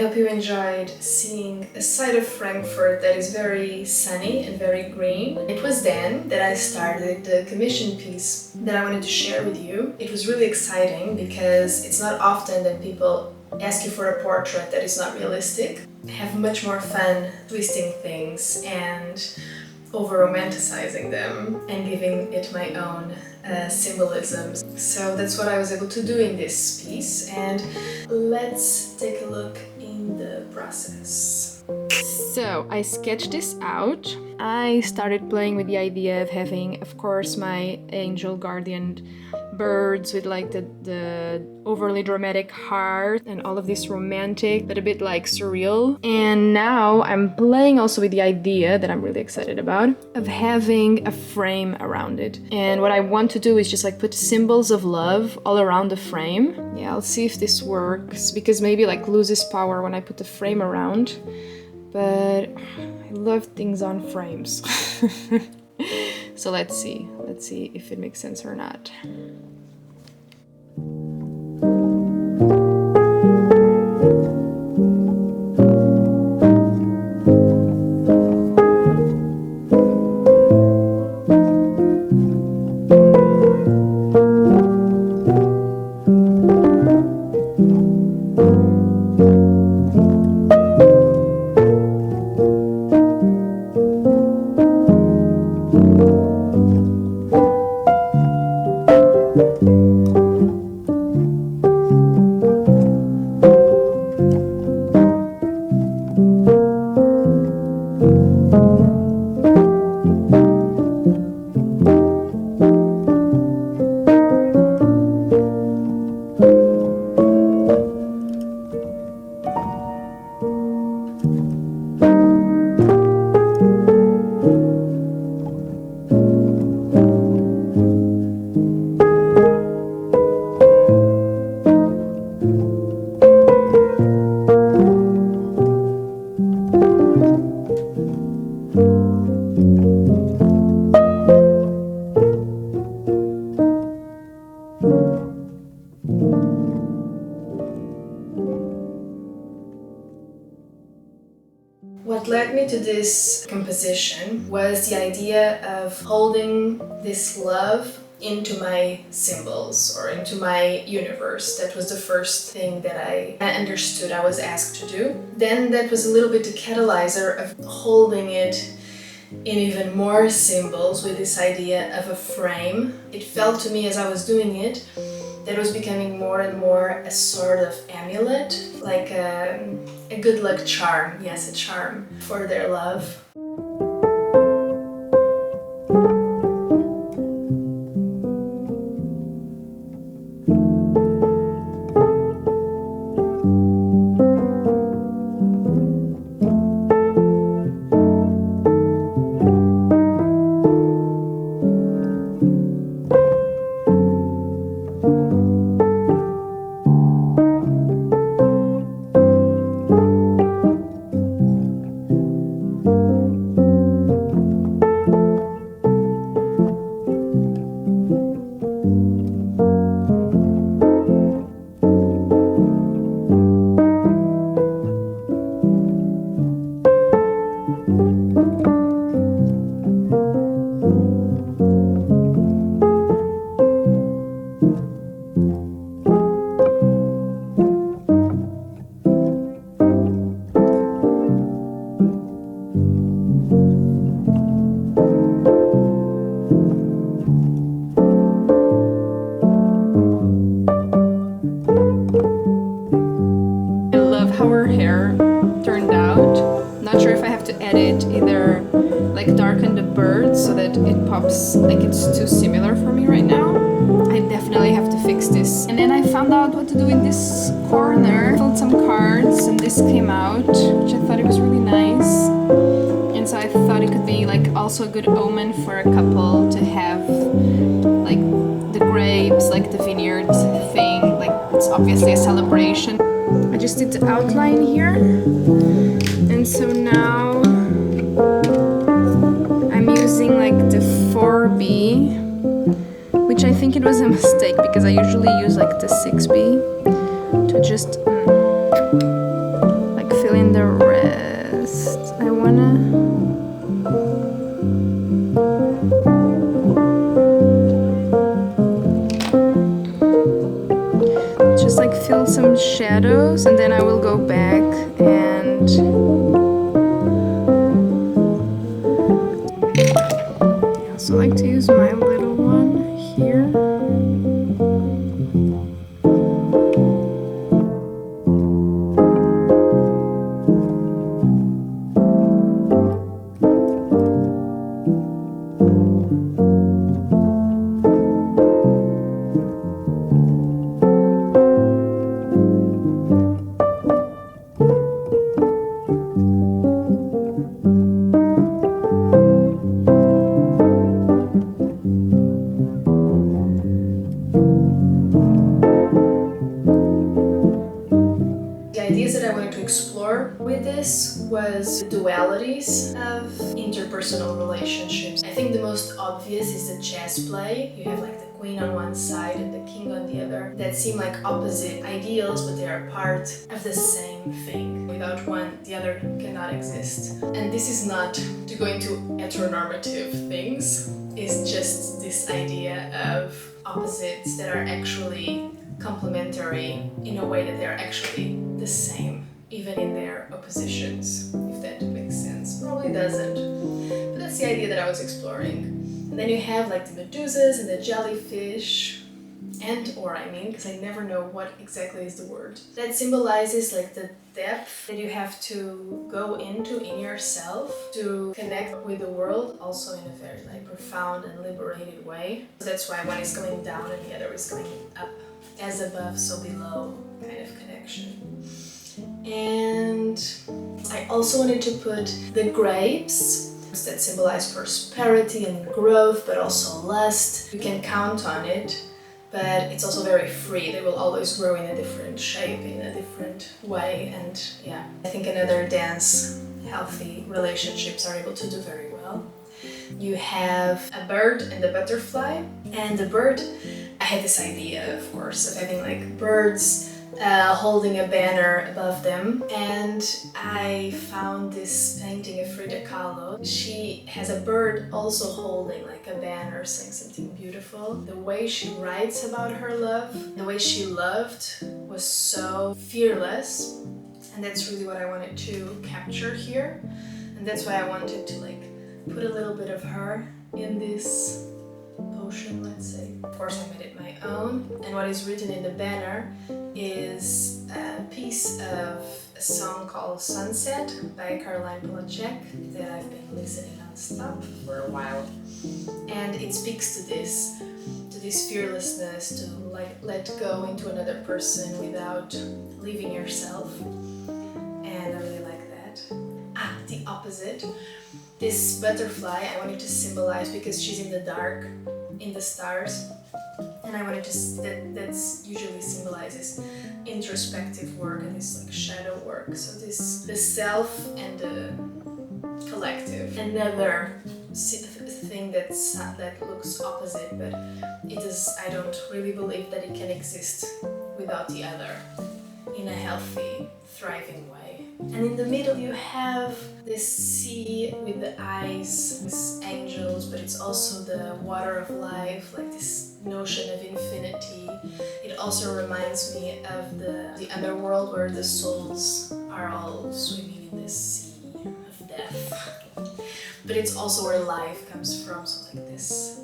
hope you enjoyed seeing a side of Frankfurt that is very sunny and very green. It was then that I started the commission piece that I wanted to share with you. It was really exciting because it's not often that people ask you for a portrait that is not realistic. I have much more fun twisting things and over-romanticizing them and giving it my own symbolism. So that's what I was able to do in this piece, and let's take a look in the process. So I sketched this out. I started playing with the idea of having, of course, my angel guardian birds with like the overly dramatic heart and all of this romantic but a bit like surreal. And now I'm playing also with the idea that I'm really excited about of having a frame around it. And what I want to do is just like put symbols of love all around the frame. Yeah, I'll see if this works because maybe like loses power when I put the frame around. But I love things on frames. So let's see if it makes sense or not. What led me to this composition was the idea of holding this love into my symbols or into my universe. That was the first thing that I understood I was asked to do. Then that was a little bit the catalyzer of holding it in even more symbols with this idea of a frame. It felt to me as I was doing it that it was becoming more and more a sort of amulet, like a good luck charm, yes, a charm for their love. Either like darken the bird so that it pops like it's too similar for me right now. I definitely have to fix this. And then I found out what to do in this corner. I filled some cards and this came out, which I thought it was really nice. And so I thought it could be like also a good omen for a couple to have like the grapes, like the vineyard thing, like it's obviously a celebration. I just did the outline here. And so now I'm using like the 4B, which I think it was a mistake because I usually use like the 6B to just some shadows and then I will go back and I also like to use my little one here. Explore with this was the dualities of interpersonal relationships. I think the most obvious is the chess play. You have like the queen on one side and the king on the other that seem like opposite ideals, but they are part of the same thing. Without one, the other cannot exist. And this is not to go into heteronormative things. It's just this idea of opposites that are actually complementary in a way that they are actually the same, even in their oppositions, if that makes sense. Probably doesn't, but that's the idea that I was exploring. And then you have like the medusas and the jellyfish, because I never know what exactly is the word. That symbolizes like the depth that you have to go into in yourself to connect with the world, also in a very like profound and liberated way. So that's why one is going down and the other is going up. As above, so below kind of connection. And I also wanted to put the grapes that symbolize prosperity and growth, but also lust. You can count on it, but it's also very free. They will always grow in a different shape, in a different way. And yeah, I think another dance, healthy relationships are able to do very well. You have a bird and a butterfly, and the bird, I had this idea, of course, of having like birds holding a banner above them, and I found this painting of Frida Kahlo. She has a bird also holding like a banner saying something beautiful. The way she writes about her love, the way she loved was so fearless, and that's really what I wanted to capture here, and that's why I wanted to like put a little bit of her in this potion, let's say. Of course, I made it my own, and what is written in the banner is a piece of a song called Sunset by Caroline Polachek that I've been listening non-stop for a while, and it speaks to this fearlessness, to like let go into another person without leaving yourself, and I really like that. The opposite. This butterfly I wanted to symbolize because she's in the dark, in the stars, and I wanted to, that's usually symbolizes introspective work and this like shadow work. So the self and the collective. Another thing that looks opposite, but I don't really believe that it can exist without the other in a healthy, thriving way. And in the middle you have this sea with the eyes, these angels, but it's also the water of life, like this notion of infinity. It also reminds me of the underworld where the souls are all swimming in this sea of death. But it's also where life comes from, so like this.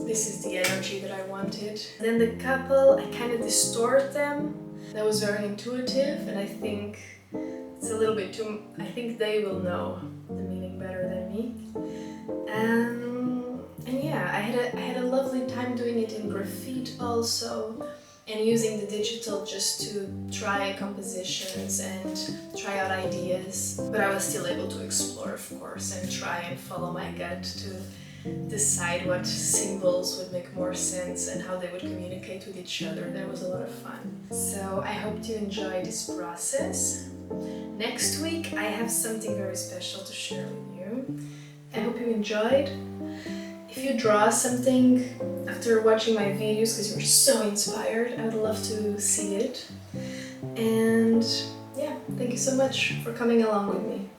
This is the energy that I wanted. Then the couple, I kind of distort them. That was very intuitive, and I think it's a little bit too... I think they will know the meaning better than me. And yeah, I had a lovely time doing it in graphite also, and using the digital just to try compositions and try out ideas. But I was still able to explore, of course, and try and follow my gut to decide what symbols would make more sense and how they would communicate with each other. That was a lot of fun. So I hope you enjoy this process. Next week I have something very special to share with you. I hope you enjoyed. If you draw something after watching my videos because you're so inspired, I would love to see it. And yeah, thank you so much for coming along with me.